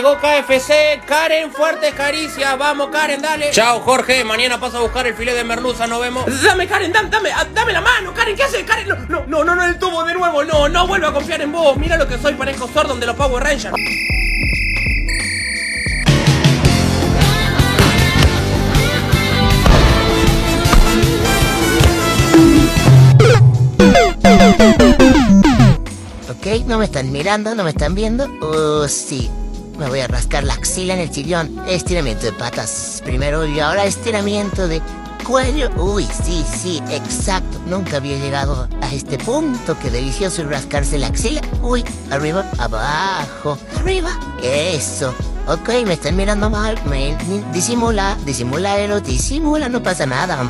llegó KFC. Karen, fuertes caricias. Vamos, Karen, dale. Chao, Jorge. Mañana paso a buscar el filete de merluza. Nos vemos. Dame, Karen, dame la mano. Karen, ¿qué haces? Karen, no, el tubo de nuevo. No vuelvo a confiar en vos. Mira lo que soy, parezco Zordon de los Power Rangers. Ok, no me están mirando, no me están viendo. Sí. Me voy a rascar la axila en el sillón. Estiramiento de patas primero y ahora estiramiento de cuello. Uy, sí, exacto. Nunca había llegado a este punto. Qué delicioso rascarse la axila. Uy, arriba, abajo, arriba. Eso. Ok, me están mirando mal. Disimula, no pasa nada.